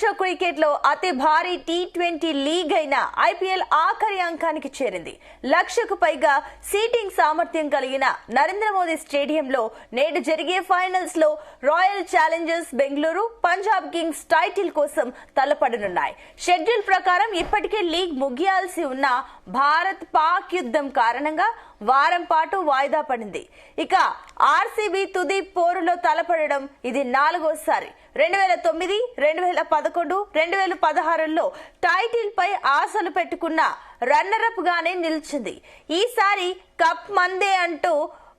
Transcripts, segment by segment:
ప్రపంచ క్రికెట్ లో అతి భారీ టీ20 లీగ్ అయిన ఐపీఎల్ ఆఖరి అంకానికి చేరింది. 1,00,000కు పైగా సీటింగ్ సామర్థ్యం కలిగిన నరేంద్ర మోదీ స్టేడియంలో నేడు జరిగే ఫైనల్స్ లో royal Challengers Bengaluru, Punjab Kings title కోసం తలపడనున్నాయి. షెడ్యూల్ ప్రకారం ఇప్పటికే లీగ్ ముగియాల్సి ఉన్న భారత్ పాక్ యుద్ధం కారణంగా వారం పాటు వాయిదా పడింది. ఇక ఆర్సీబీ తుది పోరులో తలపడడం ఇది 4వసారి. 2009, 2011, 2016లో టైటిల్ పై ఆశలు పెట్టుకున్న రన్నరప్ గానే నిలిచింది. ఈసారి కప్ మందే అంటూ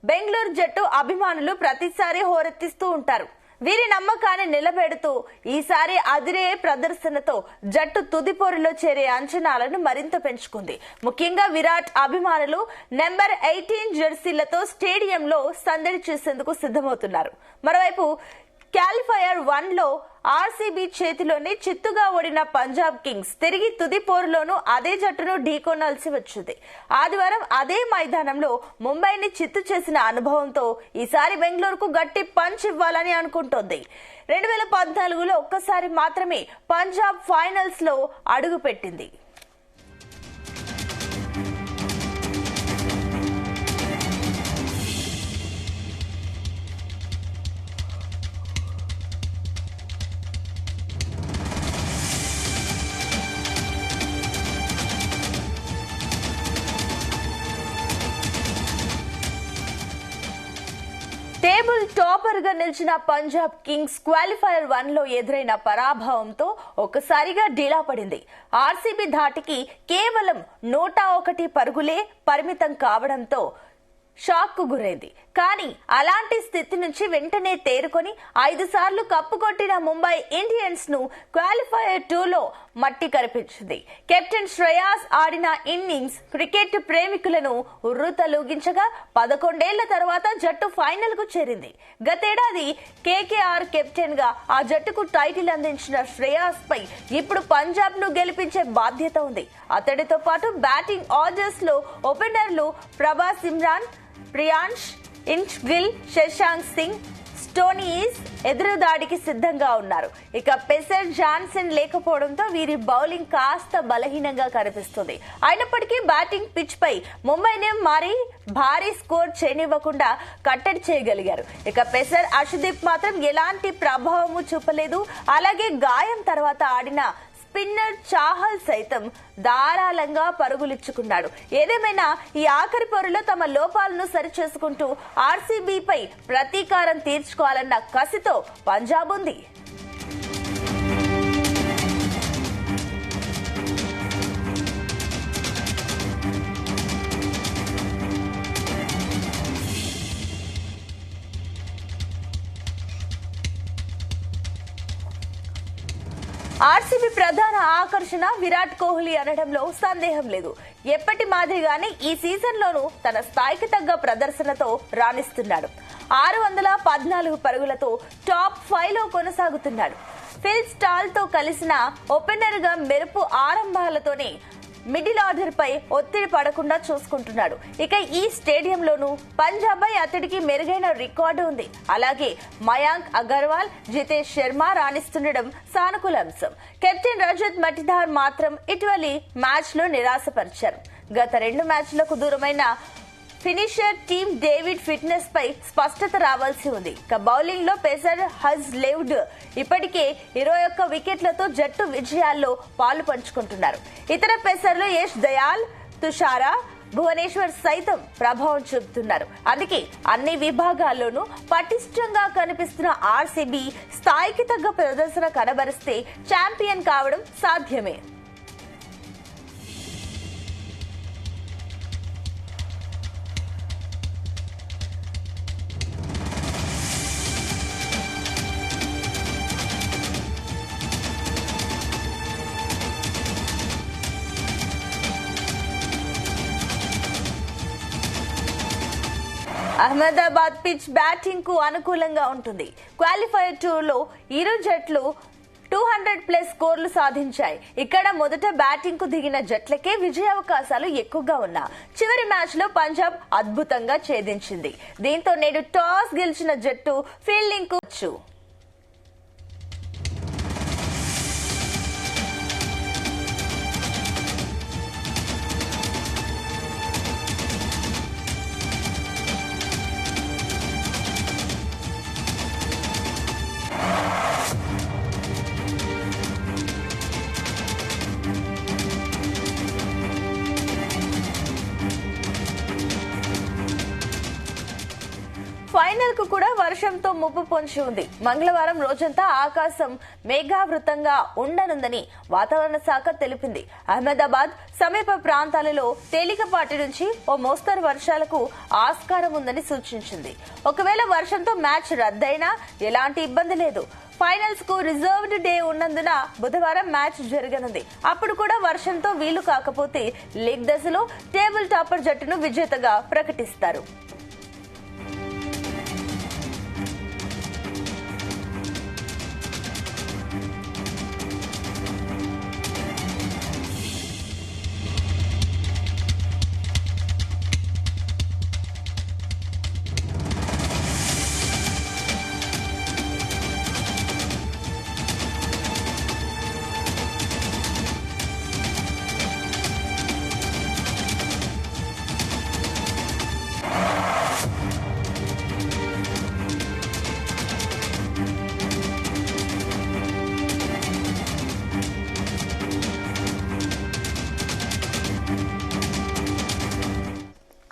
బెంగళూరు జట్టు అభిమానులు ప్రతిసారి హోరెత్తిస్తూ ఉంటారు. వీరి నమ్మకాన్ని నిలబెడుతూ ఈసారి అదిరే ప్రదర్శనతో జట్టు తుది పోరులో చేరే అంచనాలను మరింత పెంచుకుంది. ముఖ్యంగా విరాట్ అభిమానులు నెంబర్ 18 జెర్సీలతో స్టేడియంలో సందడి చేసేందుకు సిద్ధమవుతున్నారు. మరోవైపు క్వాలిఫైయర్ 1లో ఆర్సీబీ చేతిలోనే చిత్తుగా ఓడిన పంజాబ్ కింగ్స్ తిరిగి తుది పోరులోనూ అదే జట్టును ఢీకొనాల్సి వచ్చింది. ఆదివారం అదే మైదానంలో ముంబైని చిత్తు చేసిన అనుభవంతో ఈసారి బెంగళూరుకు గట్టి పంచ్ ఇవ్వాలని అనుకుంటోంది. 2014లో ఒక్కసారి మాత్రమే పంజాబ్ ఫైనల్స్ లో అడుగు పెట్టింది. టేబుల్ టాపర్ గా నిలిచిన పంజాబ్ కింగ్స్ క్వాలిఫైయర్ 1లో ఎదురైన పరాభవంతో ఒక్కసారిగా డీలా పడింది. ఆర్సీబీ ధాటికి కేవలం 101 పరుగులే పరిమితం కావడంతో షాక్ కు గురైంది. కానీ అలాంటి స్థితి నుంచి వెంటనే తేరుకొని 5 సార్లు కప్పు కొట్టిన ముంబై ఇండియన్స్ ను క్వాలిఫైయర్ 2లో మట్టి కరిపించింది. కెప్టెన్ శ్రేయాస్ ఆడిన ఇన్నింగ్స్ క్రికెట్ ప్రేమికులను ఉర్రూతలూగించగా 11 ఏళ్ల తర్వాత జట్టు ఫైనల్ కు చేరింది. గతేడాది కేకేఆర్ కెప్టెన్ గా ఆ జట్టుకు టైటిల్ అందించిన శ్రేయాస్ పై ఇప్పుడు పంజాబ్ ను గెలిపించే బాధ్యత ఉంది. అతడితో పాటు బ్యాటింగ్ ఆర్డర్స్ లో ఓపెనర్లు ప్రభాస్ ఇమ్రాన్, ప్రియాంష్, ఇంచ్ గిల్, శశాంక్ సింగ్, స్టోనీస్ ఎదురుదాడికి సిద్ధంగా ఉన్నారు. ఇక పెసర్ జాన్సన్ లేకపోవడంతో వీరి బౌలింగ్ కాస్త బలహీనంగా కనిపిస్తుంది. అయినప్పటికీ బ్యాటింగ్ పిచ్ పై ముంబైనే మారి భారీ స్కోర్ చేయనివ్వకుండా కట్టడి చేయగలిగారు. ఇక పెసర్ అర్షదీప్ మాత్రం ఎలాంటి ప్రభావము చూపలేదు. అలాగే గాయం తర్వాత ఆడిన స్పిన్నర్ చాహల్ సైతం ధారాళంగా పరుగులిచ్చుకున్నాడు. ఏదేమైనా ఈ ఆఖరి పోరులో తమ లోపాలను సరిచేసుకుంటూ ఆర్సీబీపై ప్రతీకారం తీర్చుకోవాలన్న కసితో పంజాబ్ ఉంది. ఆర్సీబీ ప్రధాన ఆకర్షణ విరాట్ కోహ్లీ అనడంలో సందేహం లేదు. ఎప్పటి మాదిరిగానే ఈ సీజన్ లోనూ తన స్థాయికి తగ్గ ప్రదర్శనతో రాణిస్తున్నాడు. 614 పరుగులతో టాప్ 5లో కొనసాగుతున్నాడు. ఫిల్ స్టాల్ తో కలిసిన ఓపెనర్ గా మెరుపు ఆరంభాలతోనే మిడిల్ ఆర్డర్ పై ఒత్తిడి పడకుండా చూసుకుంటున్నాడు. ఇక ఈ స్టేడియంలోనూ పంజాబ్ పై అతడికి మెరుగైన రికార్డు ఉంది. అలాగే మయాంక్ అగర్వాల్, జితేష్ శర్మ రాణిస్తుండడం సానుకూల అంశం. కెప్టెన్ రజత్ మటిదార్ మాత్రం ఇటీవలి మ్యాచ్ లో నిరాశపరిచారు. గత 2 మ్యాచ్లకు దూరమైన ఫినిషర్ టీమ్ డేవిడ్ ఫిట్నెస్ పై స్పష్టత రావాల్సి ఉంది. ఇక బౌలింగ్ లో పేసర్ హజ్ లెవ్డ్ ఇప్పటికే 21 వికెట్లతో జట్టు విజయాల్లో పాలు పంచుకుంటున్నారు. ఇతర పేసర్లు యష్ దయాల్, తుషారా, భువనేశ్వర్ సైతం ప్రభావం చూపుతున్నారు. అందుకే అన్ని విభాగాల్లోనూ పటిష్టంగా కనిపిస్తున్న ఆర్సీబీ స్థాయికి తగ్గ ప్రదర్శన కనబరిస్తే ఛాంపియన్ కావడం సాధ్యమే. అహ్మదాబాద్ పిచ్ బ్యాటింగ్ కు అనుకూలంగా ఉంటుంది. క్వాలిఫైయర్ 2లో ఇరు జట్లు 200+ స్కోర్లు సాధించాయి. ఇక్కడ మొదట బ్యాటింగ్ కు దిగిన జట్లకే విజయావకాశాలు ఎక్కువగా ఉన్నా చివరి మ్యాచ్ లో పంజాబ్ అద్భుతంగా ఛేదించింది. దీంతో నేడు టాస్ గెలిచిన జట్టు ఫీల్డింగ్ కు ఫైనల్ కు కూడా వర్షంతో ముప్పు పొంచి ఉంది. మంగళవారం రోజంతా ఆకాశం మేఘావృతంగా ఉండనుందని వాతావరణ శాఖ తెలిపింది. అహ్మదాబాద్ సమీప ప్రాంతాలలో తేలికపాటి నుంచి ఓ మోస్తరు వర్షాలకు ఆస్కారం ఉందని సూచించింది. ఒకవేళ వర్షంతో మ్యాచ్ రద్దయినా ఎలాంటి ఇబ్బంది లేదు. ఫైనల్స్ కు రిజర్వ్డ్ డే ఉన్నందున బుధవారం మ్యాచ్ జరగనుంది. అప్పుడు కూడా వర్షంతో వీలు కాకపోతే లీగ్ దశలో టేబుల్ టాపర్ జట్టును విజేతగా ప్రకటిస్తారు.